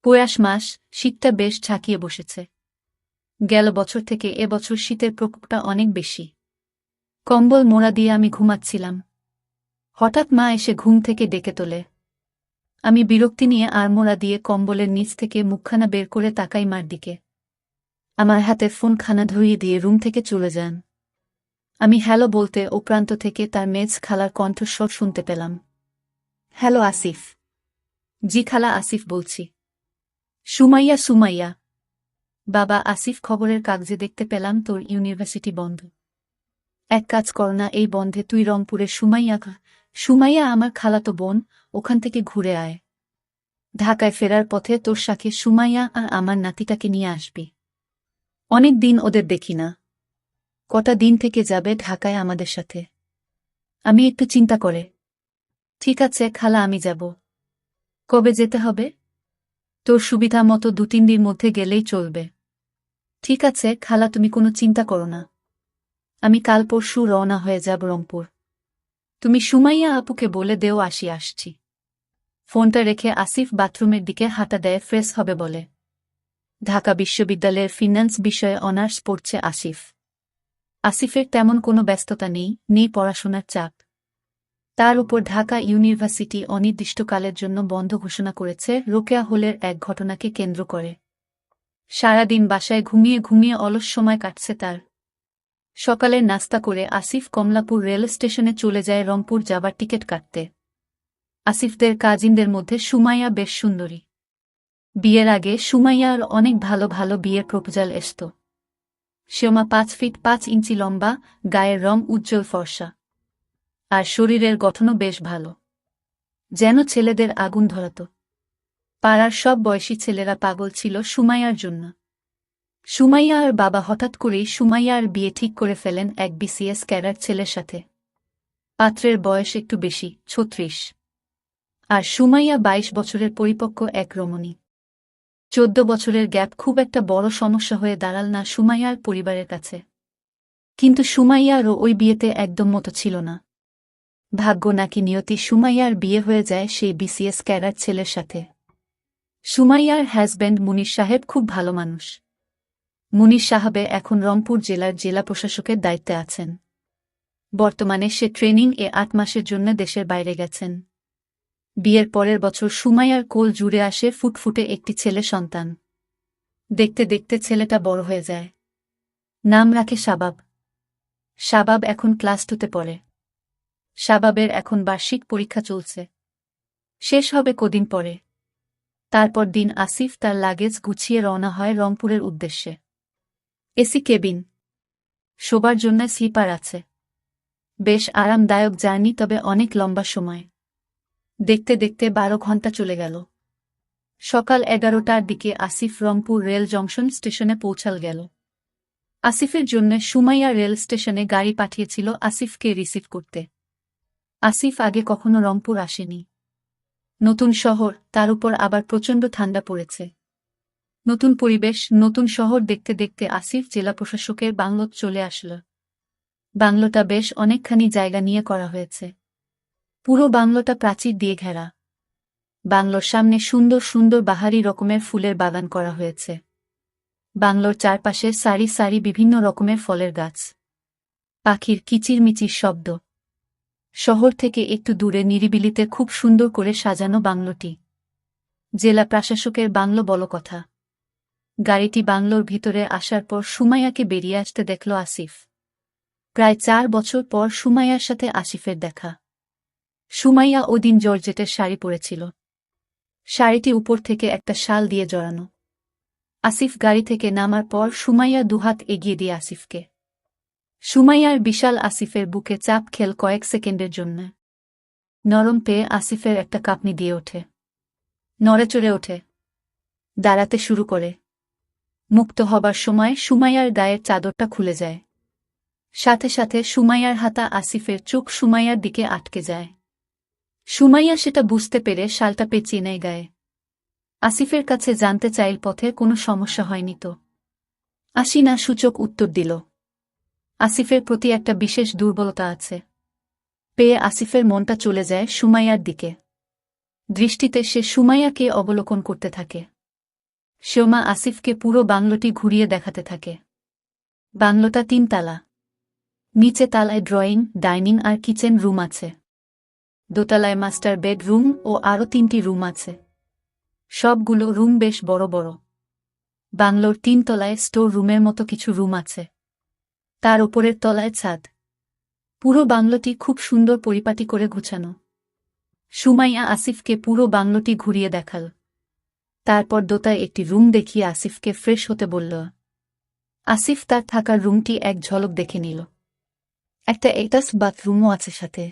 পৌষ মাস, শীতটা বেশ ঝাঁকিয়ে বসেছে। গেল বছর থেকে এবছর শীতের প্রকোপটা অনেক বেশি। কম্বল মোড়া দিয়ে আমি ঘুমাচ্ছিলাম। হঠাৎ মা এসে ঘুম থেকে ডেকে তোলে। আমি বিরক্তি নিয়ে আড়মোড়া দিয়ে কম্বলের নিচ থেকে মুখখানা বের করে তাকাই মার দিকে। আমার হাতে ফোনখানা ধরিয়ে দিয়ে রুম থেকে চলে যান। আমি হ্যালো বলতে ও প্রান্ত থেকে তার মেজ খালার কণ্ঠস্বর শুনতে পেলাম। হ্যালো আসিফ। জি খালা, আসিফ বলছি। সুমাইয়া সুমাইয়া। বাবা আসিফ, খবরের কাগজে দেখতে পেলাম তোর ইউনিভার্সিটি বন্ধ। এক কাজ কর না, এই বন্ধে তুই রংপুরের সুমাইয়া আমার খালাতো বোন, ওখান থেকে ঘুরে আয়। ঢাকায় ফেরার পথে তোর সাথে সুমাইয়া আর আমার নাতিটাকে নিয়ে আসবি। অনেক দিন ওদের দেখি না। কটা দিন থেকে যাবে ঢাকায় আমাদের সাথে। আমি একটু চিন্তা করে। ঠিক আছে খালা, আমি যাব। কবে যেতে হবে? তোর সুবিধা মতো 2-3 দিন মধ্যে গেলেই চলবে। ঠিক আছে খালা, তুমি কোনো চিন্তা করো না। আমি কাল পরশু রওনা হয়ে যাব রংপুর। তুমি সুমাইয়া আপুকে বলে দেও আসছি। ফোনটা রেখে আসিফ বাথরুমের দিকে হাঁটা দেয় ফ্রেশ হবে বলে। ঢাকা বিশ্ববিদ্যালয়ের ফিন্যান্স বিষয়ে অনার্স পড়ছে আসিফ। আসিফের তেমন কোনো ব্যস্ততা নেই পড়াশোনার চাপ। তার উপর ঢাকা ইউনিভার্সিটি অনির্দিষ্টকালের জন্য বন্ধ ঘোষণা করেছে রোকেয়া হলের এক ঘটনাকে কেন্দ্র করে। সারাদিন বাসায় ঘুমিয়ে অলস সময় কাটছে তার। সকালের নাস্তা করে আসিফ কমলাপুর রেল স্টেশনে চলে যায় রংপুর যাবার টিকিট কাটতে। আসিফদের কাজিনদের মধ্যে সুমাইয়া বেশ সুন্দরী। বিয়ের আগে সুমাইয়ার অনেক ভালো ভালো বিয়ের প্রপোজাল আসত। সেমা 5 ফিট 5 ইঞ্চি লম্বা, গায়ের রং উজ্জ্বল ফর্সা। আর শরীরের গঠনও বেশ ভালো, যেন ছেলেদের আগুন ধরাত। পাড়ার সব বয়সী ছেলেরা পাগল ছিল সুমাইয়ার জন্য। সুমাইয়ার বাবা হঠাৎ করেই সুমাইয়ার বিয়ে ঠিক করে ফেলেন এক বিসিএস ক্যাডার ছেলের সাথে। পাত্রের বয়স একটু বেশি, 36। আর সুমাইয়া 22 বছরের পরিপক্ব এক রমণী। 14 বছরের গ্যাপ খুব একটা বড় সমস্যা হয়ে দাঁড়াল না সুমাইয়ার পরিবারের কাছে। কিন্তু সুমাইয়ারও ওই বিয়েতে একদম মতো ছিল না। ভাগ্য নাকি নিয়তি, সুমাইয়ার বিয়ে হয়ে যায় সেই বিসিএস ক্যাডার ছেলের সাথে। সুমাইয়ার হাজব্যান্ড মুনির সাহেব খুব ভালো মানুষ। মুনির সাহেবে এখন রংপুর জেলার জেলা প্রশাসকের দায়িত্বে আছেন। বর্তমানে সে ট্রেনিং 8 মাসের জন্য দেশের বাইরে গেছেন। বিয়ের পরের বছর সুমাইয়ার কোল জুড়ে আসে ফুটফুটে একটি ছেলে সন্তান। দেখতে দেখতে ছেলেটা বড় হয়ে যায়। নাম রাখে শাবাব। শাবাব এখন ক্লাস 2তে পড়ে। শাবাবের এখন বার্ষিক পরীক্ষা চলছে, শেষ হবে কদিন পরে। তারপর দিন আসিফ তার লাগেজ গুছিয়ে রওনা হয় রংপুরের উদ্দেশ্যে। এসি কেবিন, শোবার জন্য স্লিপার আছে। বেশ আরামদায়ক জার্নি, তবে অনেক লম্বা সময়। দেখতে দেখতে 12 ঘন্টা চলে গেল। সকাল 11টার দিকে আসিফ রংপুর রেল জংশন স্টেশনে পৌঁছাল গেল। আসিফের জন্য সুমাইয়া রেল স্টেশনে গাড়ি পাঠিয়েছিল আসিফকে রিসিভ করতে। আসিফ আগে কখনো রংপুর আসেনি। নতুন শহর, তার উপর আবার প্রচণ্ড ঠান্ডা পড়েছে। নতুন পরিবেশ, নতুন শহর দেখতে দেখতে আসিফ জেলা প্রশাসকের বাংলোত চলে আসল। বাংলোটা বেশ অনেকখানি জায়গা নিয়ে করা হয়েছে। পুরো বাংলোটা প্রাচীর দিয়ে ঘেরা। বাংলোর সামনে সুন্দর সুন্দর বাহারি রকমের ফুলের বাগান করা হয়েছে। বাংলোর চারপাশে সারি সারি বিভিন্ন রকমের ফলের গাছ। পাখির কিচিরমিচির শব্দ। শহর থেকে একটু দূরে নিরিবিলিতে খুব সুন্দর করে সাজানো বাংলোটি। জেলা প্রশাসকের বাংলো বলো কথা। গাড়িটি বাংলোর ভিতরে আসার পর সুমাইয়াকে বেরিয়ে আসতে দেখল আসিফ। প্রায় 4 বছর পর সুমাইয়ার সাথে আসিফের দেখা। সুমাইয়া ওদিন জর্জেটের শাড়ি পরেছিল। শাড়িটি উপর থেকে একটা শাল দিয়ে জড়ানো। আসিফ গাড়ি থেকে নামার পর সুমাইয়া দুহাত এগিয়ে দিয়ে আসিফকে। সুমাইয়ার বিশাল আসিফের বুকে চাপ খেল কয়েক সেকেন্ডের জন্য। নরম পেয়ে আসিফের একটা কাঁপনি দিয়ে ওঠে। নড়েচড়ে ওঠে। দাঁড়াতে শুরু করে। মুক্ত হবার সময় সুমাইয়ার গায়ের চাদরটা খুলে যায়। সাথে সাথে সুমাইয়ার হাতা আসিফের চোখ সুমাইয়ার দিকে আটকে যায়। সুমাইয়া সেটা বুঝতে পেরে শালটা পেঁচিয়ে নেয় গায়ে। আসিফের কাছে জানতে চাইল পথে কোনো সমস্যা হয়নি তো। আসি না সূচক উত্তর দিল। আসিফের প্রতি একটা বিশেষ দুর্বলতা আছে। পেয়ে আসিফের মনটা চলে যায় সুমাইয়ার দিকে। দৃষ্টিতে সে সুমাইয়াকে অবলোকন করতে থাকে। সোমা আসিফকে পুরো বাংলোটি ঘুরিয়ে দেখাতে থাকে। বাংলোটা ৩ তালা। নিচে তালায় ড্রয়িং, ডাইনিং আর কিচেন রুম আছে। দোতলায় মাস্টার বেডরুম ও আরও ৩টি রুম আছে। সবগুলো রুম বেশ বড় বড়। বাংলোর ৩ তলায় স্টোর রুমের মতো কিছু রুম আছে। তার উপরের তলায় ছাদ। পুরো বাংলোটি খুব সুন্দর পরিপাটি করে গুছানো। সুমাইয়া আসিফকে পুরো বাংলোটি ঘুরিয়ে দেখাল। তারপর দোতায় একটি রুম দেখিয়ে আসিফকে ফ্রেশ হতে বলল। আসিফ তার থাকার রুমটি এক ঝলক দেখে নিল। একটা অ্যাটাচ বাথরুমও আছে সাথে।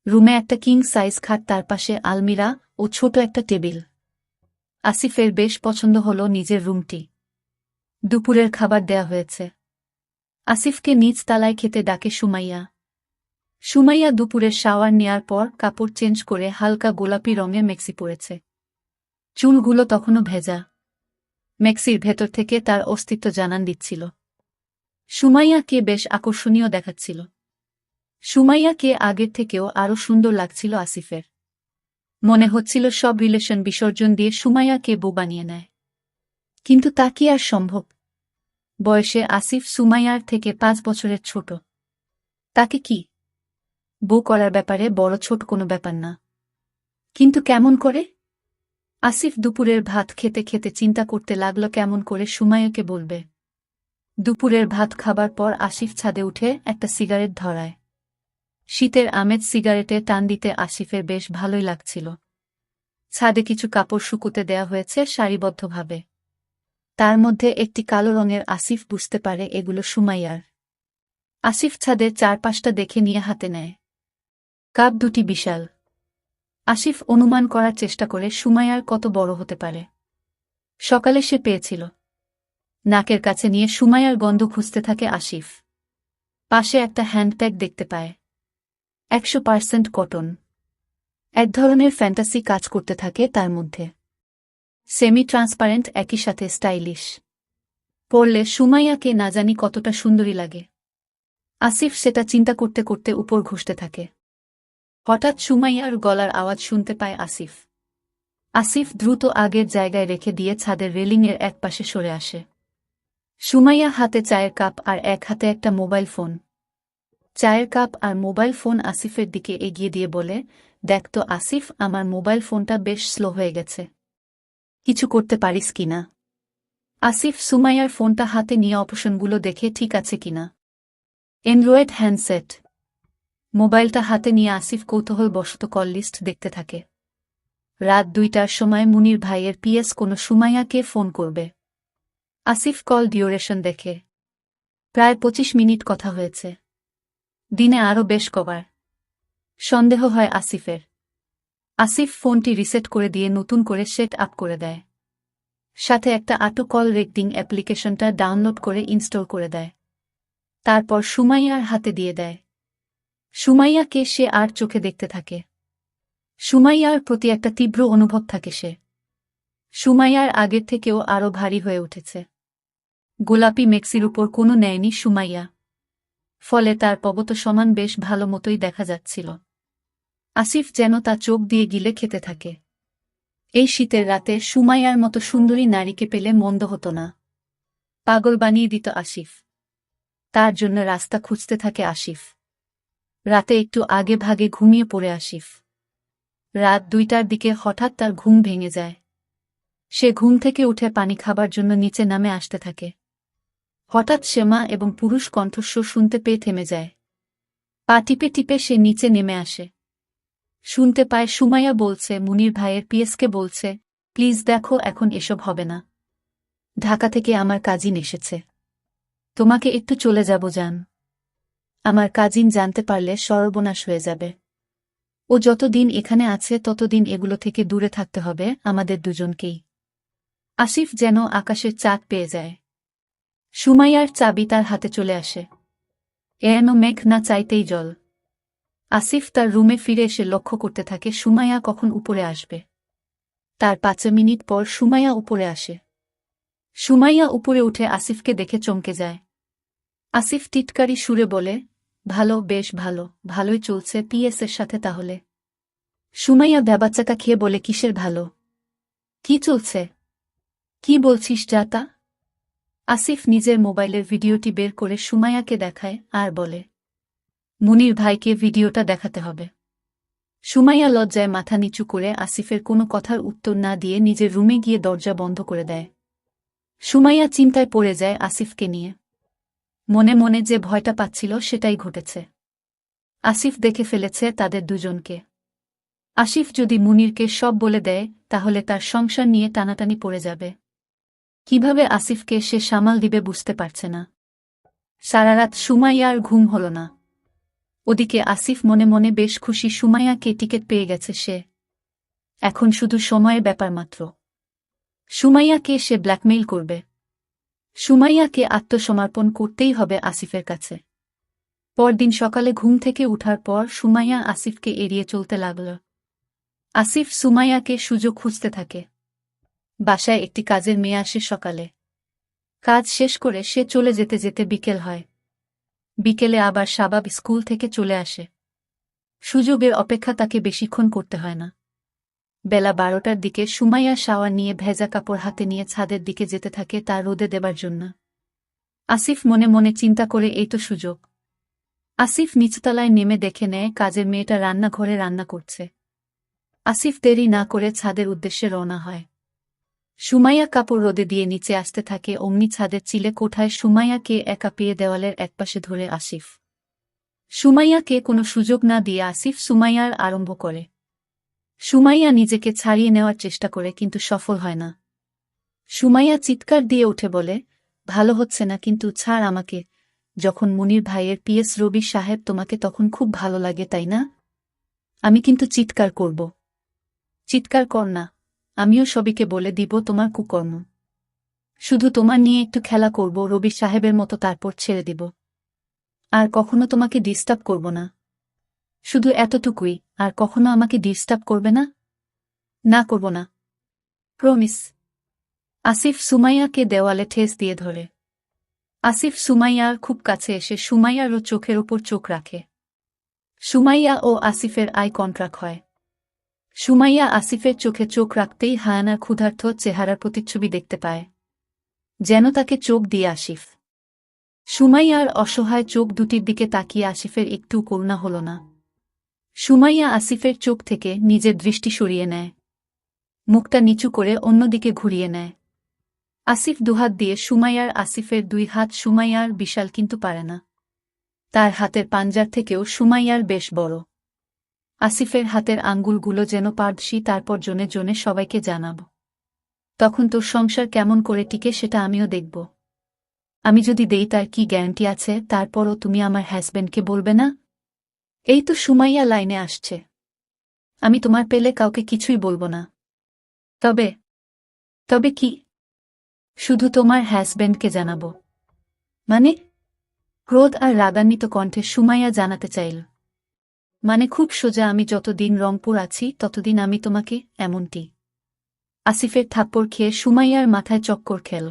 রুমে একটা কিং সাইজ খাট, তার পাশে আলমিরা ও ছোট একটা টেবিল। আসিফের বেশ পছন্দ হল নিজের রুমটি। দুপুরের খাবার দেয়া হয়েছে। আসিফকে নিচ তালায় খেতে ডাকে সুমাইয়া। সুমাইয়া দুপুরের শাওয়ার নেয়ার পর কাপড় চেঞ্জ করে হালকা গোলাপি রঙের মেক্সি পরেছে। চুলগুলো তখনও ভেজা। মেক্সির ভেতর থেকে তার অস্তিত্ব জানান দিচ্ছিল। সুমাইয়াকে বেশ আকর্ষণীয় দেখাচ্ছিল। সুমাইয়াকে আগের থেকেও আরও সুন্দর লাগছিল আসিফের। মনে হচ্ছিল সব রিলেশন বিসর্জন দিয়ে সুমাইয়াকে বউ বানিয়ে নেয়। কিন্তু তা কি আর সম্ভব? বয়সে আসিফ সুমাইয়ার থেকে ৫ বছরের ছোট। তাকে কি বউ করার ব্যাপারে বড় ছোট কোনো ব্যাপার না। কিন্তু কেমন করে? আসিফ দুপুরের ভাত খেতে খেতে চিন্তা করতে লাগল কেমন করে সুমাইয়াকে বলবে। দুপুরের ভাত খাবার পর আসিফ ছাদে উঠে একটা সিগারেট ধরায়। শীতের আমেজ সিগারেটে টান দিতে আসিফের বেশ ভালোই লাগছিল। ছাদে কিছু কাপড় শুকুতে দেয়া হয়েছে সারিবদ্ধভাবে। তার মধ্যে একটি কালো রঙের। আসিফ বুঝতে পারে এগুলো সুমাইয়ার। আসিফ ছাদের চারপাশটা দেখে নিয়ে হাতে নেয়। কাপ দুটি বিশাল। আসিফ অনুমান করার চেষ্টা করে সুমাইয়ার কত বড় হতে পারে। সকালে সে পেয়েছিল। নাকের কাছে নিয়ে সুমাইয়ার গন্ধ খুঁজতে থাকে আসিফ। পাশে একটা হ্যান্ডব্যাগ দেখতে পায়। ১০০% কটন। এক ধরনের ফ্যান্টাসি কাজ করতে থাকে তার মধ্যে। সেমি ট্রান্সপারেন্ট, একই সাথে স্টাইলিশ। পরলে সুমাইয়াকে না জানি কতটা সুন্দরী লাগে। আসিফ সেটা চিন্তা করতে করতে উপর ঘুষতে থাকে। হঠাৎ সুমাইয়ার গলার আওয়াজ শুনতে পায় আসিফ। আসিফ দ্রুত আগের জায়গায় রেখে দিয়ে ছাদের রেলিংয়ের এক পাশে সরে আসে। সুমাইয়া হাতে চায়ের কাপ আর এক হাতে একটা মোবাইল ফোন। চায়ের কাপ আর মোবাইল ফোন আসিফের দিকে এগিয়ে দিয়ে বলে, দেখ তো আসিফ, আমার মোবাইল ফোনটা বেশ স্লো হয়ে গেছে। কিছু করতে পারিস কিনা? আসিফ সুমাইয়ার ফোনটা হাতে নিয়ে অপশনগুলো দেখে ঠিক আছে কিনা। Android handset. মোবাইলটা হাতে নিয়ে আসিফ কৌতূহলবশত কল লিস্ট দেখতে থাকে। রাত ২টার সময় মুনির ভাইয়ের পিএস কোনো সুমাইয়াকে ফোন করবে। আসিফ কল ডিউরেশন দেখে। প্রায় ২৫ মিনিট কথা হয়েছে। দিনে আরও বেশ কবার। সন্দেহ হয় আসিফের। আসিফ ফোনটি রিসেট করে দিয়ে নতুন করে সেট আপ করে দেয়। সাথে একটা অটো কল রেকর্ডিং অ্যাপ্লিকেশনটা ডাউনলোড করে ইনস্টল করে দেয়। তারপর সুমাইয়ার হাতে দিয়ে দেয়। সুমাইয়াকে সে আর চোখে দেখতে থাকে। সুমাইয়ার প্রতি একটা তীব্র অনুভব থাকে সে। সুমাইয়ার আগের থেকেও আরও ভারী হয়ে উঠেছে। গোলাপি মেক্সির উপর কোনো নেয়নি সুমাইয়া। ফলে তার পবত সমান বেশ ভালো মতোই দেখা যাচ্ছিল। আসিফ যেন তা চোখ দিয়ে গিলে খেতে থাকে। এই শীতের রাতে সুমাইয়ার মতো সুন্দরী নারীকে পেলে মন্দ হতো না। পাগল বানিয়ে দিত আসিফ। তার জন্য রাস্তা খুঁজতে থাকে আসিফ। রাতে একটু আগে ভাগে ঘুমিয়ে পড়ে আসিফ। রাত ২টার দিকে হঠাৎ তার ঘুম ভেঙে যায়। সে ঘুম থেকে উঠে পানি খাবার জন্য নিচে নামে আসতে থাকে। হঠাৎ শ্যামা এবং পুরুষ কণ্ঠস্বর শুনতে পেয়ে থেমে যায়। পা টিপে টিপে সে নিচে নেমে আসে। শুনতে পায় সুমাইয়া বলছে, মুনির ভাইয়ের পিএসকে বলছে, প্লিজ দেখো, এখন এসব হবে না। ঢাকা থেকে আমার কাজিন এসেছে। তোমাকে একটু চলে যাব জান। আমার কাজিন জানতে পারলে সর্বনাশ হয়ে যাবে। ও যতদিন এখানে আছে ততদিন এগুলো থেকে দূরে থাকতে হবে আমাদের দুজনকেই। আসিফ যেন আকাশের চাঁদ পেয়ে যায়। সুমাইয়ার চাবি তার হাতে চলে আসে। এন মেঘ না চাইতেই জল। আসিফ তার রুমে ফিরে এসে লক্ষ্য করতে থাকে সুমাইয়া কখন উপরে আসবে। তার ৫ মিনিট পর সুমাইয়া উপরে আসে। সুমাইয়া উপরে উঠে আসিফকে দেখে চমকে যায়। আসিফ টিটকারি সুরে বলে, ভালো, বেশ ভালো, ভালোই চলছে পিএসের সাথে তাহলে। সুমাইয়া ভ্যাবাচ্চাকা খেয়ে বলে, কিসের ভালো? কি চলছে? কি বলছিস যাতা? আসিফ নিজের মোবাইলের ভিডিওটি বের করে সুমাইয়াকে দেখায় আর বলে, মুনির ভাইকে ভিডিওটা দেখাতে হবে। সুমাইয়া লজ্জায় মাথা নিচু করে আসিফের কোনো কথার উত্তর না দিয়ে নিজের রুমে গিয়ে দরজা বন্ধ করে দেয়। সুমাইয়া চিন্তায় পড়ে যায় আসিফকে নিয়ে। মনে মনে যে ভয়টা পাচ্ছিল সেটাই ঘটেছে। আসিফ দেখে ফেলেছে তাদের দুজনকে। আসিফ যদি মুনিরকে সব বলে দেয় তাহলে তার সংসার নিয়ে টানাটানি পড়ে যাবে। কিভাবে আসিফকে সে সামাল দিবে বুঝতে পারছে না। সারারাত সুমাইয়ার ঘুম হল না। ওদিকে আসিফ মনে মনে বেশ খুশি সুমাইয়াকে টিকিট পেয়ে গেছে সে। এখন শুধু সময়ের ব্যাপার মাত্র। সুমাইয়াকে সে ব্ল্যাকমেইল করবে। সুমাইয়াকে আত্মসমর্পণ করতেই হবে আসিফের কাছে। পরদিন সকালে ঘুম থেকে উঠার পর সুমাইয়া আসিফকে এড়িয়ে চলতে লাগল। আসিফ সুমাইয়াকে সুযোগ খুঁজতে থাকে। বাসায় একটি কাজের মেয়ে আসে সকালে। কাজ শেষ করে সে চলে যেতে যেতে বিকেল হয়। বিকেলে আবার শাবাব স্কুল থেকে চলে আসে। সুযোগের অপেক্ষা তাকে বেশিক্ষণ করতে হয় না। বেলা 12টার দিকে সুমাইয়া শাওয়ার নিয়ে ভেজা কাপড় হাতে নিয়ে ছাদের দিকে যেতে থাকে তা রোদে দেবার জন্য। আসিফ মনে মনে চিন্তা করে এই তো সুযোগ। আসিফ নিচতলায় নেমে দেখে নেয় কাজের মেয়েটা রান্নাঘরে রান্না করছে। আসিফ দেরি না করে ছাদের উদ্দেশ্যে রওনা হয়। সুমাইয়া কাপড় রোদে দিয়ে নিচে আসতে থাকে অমনি ছাদের চিলে কোঠায় সুমাইয়াকে একা পেয়ে দেওয়ালের একপাশে ধরে আসিফ। সুমাইয়াকে কোনো সুযোগ না দিয়ে আসিফ সুমাইয়ার আরম্ভ করে। সুমাইয়া নিজেকে ছাড়িয়ে নেওয়ার চেষ্টা করে কিন্তু সফল হয় না। সুমাইয়া চিৎকার দিয়ে উঠে বলে, ভালো হচ্ছে না কিন্তু ছাড় আমাকে। যখন মুনির ভাইয়ের পিএস রবি সাহেব তোমাকে তখন খুব ভালো লাগে তাই না? আমি কিন্তু চিৎকার করব। চিৎকার কর না, আমিও সবিকে বলে দিব তোমার কুকর্ম। শুধু তোমার নিয়ে একটু খেলা করব রবি সাহেবের মতো তারপর ছেড়ে দিব। আর কখনো তোমাকে ডিস্টার্ব করব না। শুধু এতটুকুই, আর কখনো আমাকে ডিস্টার্ব করবে না? না করব না। প্রমিস। আসিফ সুমাইয়াকে দেওয়ালে ঠেস দিয়ে ধরে। আসিফ সুমাইয়ার খুব কাছে এসে সুমাইয়ারও চোখের ওপর চোখ রাখে। সুমাইয়া ও আসিফের আই কন্ট্রাক্ট হয়। সুমাইয়া আসিফের চোখে চোখ রাখতেই হায়ানার ক্ষুধার্ত চেহারার প্রতিচ্ছবি দেখতে পায়। যেন তাকে চোখ দিয়ে আসিফ। সুমাইয়ার অসহায় চোখ দুটির দিকে তাকিয়ে আসিফের একটু করুণা হল না। সুমাইয়া আসিফের চোখ থেকে নিজের দৃষ্টি সরিয়ে নেয়। মুখটা নিচু করে অন্যদিকে ঘুরিয়ে নেয়। আসিফ দুহাত দিয়ে সুমাইয়ার আসিফের দুই হাত সুমাইয়ার বিশাল কিন্তু পারে না। তার হাতের পাঞ্জার থেকেও সুমাইয়ার বেশ বড়। আসিফের হাতের আঙ্গুলগুলো যেন পারদর্শী তারপর জনে জনে সবাইকে জানাব। তখন তোর সংসার কেমন করে টিকে সেটা আমিও দেখব। আমি যদি দেই তার কি গ্যারান্টি আছে তারপরও তুমি আমার হাজব্যান্ডকে বলবে না? এই তো সুমাইয়া লাইনে আসছে। আমি তোমার পেলে কাউকে কিছুই বলবো না। তবে তবে কি? শুধু তোমার হাজব্যান্ডকে জানাব। মানে? ক্রোধ আর রাগান্বিত কণ্ঠে সুমাইয়া জানাতে চাইল। মানে খুব সোজা, আমি যতদিন রংপুর আছি ততদিন আমি তোমাকে, এমনটি। আসিফের থাপ্পড় খেয়ে সুমাইয়ার মাথায় চক্কর খেল।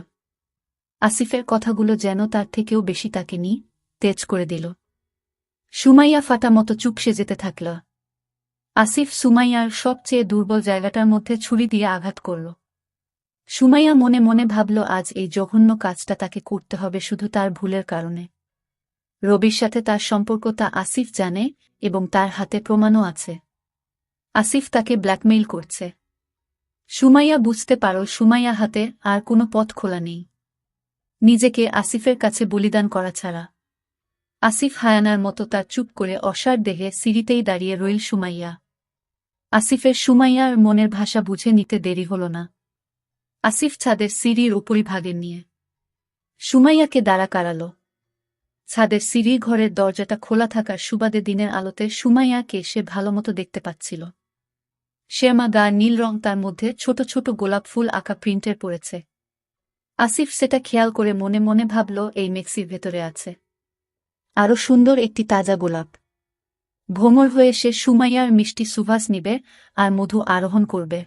আসিফের কথাগুলো যেন তার থেকেও বেশি তাকে তেজ করে দিল। সুমাইয়া ফাটা মতো চুপসে যেতে থাকল। আসিফ সুমাইয়ার সবচেয়ে দুর্বল জায়গাটার মধ্যে ছুরি দিয়ে আঘাত করল। সুমাইয়া মনে মনে ভাবল আজ এই জঘন্য কাজটা তাকে করতে হবে শুধু তার ভুলের কারণে। রবির সাথে তার সম্পর্ক তা আসিফ জানে এবং তার হাতে প্রমাণও আছে। আসিফ তাকে ব্ল্যাকমেইল করছে। সুমাইয়া বুঝতে পারল সুমাইয়া হাতে আর কোনো পথ খোলা নেই নিজেকে আসিফের কাছে বলিদান করা ছাড়া। আসিফ হায়ানার মতো তার চুপ করে অসাড় দেহে সিঁড়িতেই দাঁড়িয়ে রইল সুমাইয়া। আসিফের সুমাইয়ার মনের ভাষা বুঝে নিতে দেরি হল না। আসিফ ছাদের সিঁড়ির উপরিভাগে নিয়ে সুমাইয়াকে দাঁড়া করাল। ছাদের সিঁড়ির ঘরের দরজাটা খোলা থাকার সুবাদে দিনের আলোতে সুমাইয়াকে সে ভালোমতো দেখতে পাচ্ছিল। শ্যামা গা নীল রং, তার মধ্যে ছোট ছোট গোলাপ ফুল আঁকা প্রিন্টের পড়েছে। আসিফ সেটা খেয়াল করে মনে মনে ভাবল এই মেক্সির ভেতরে আছে আরও সুন্দর একটি তাজা গোলাপ। ভোমর হয়ে সে সুমাইয়ার মিষ্টি সুবাস নিবে আর মধু আরোহণ করবে।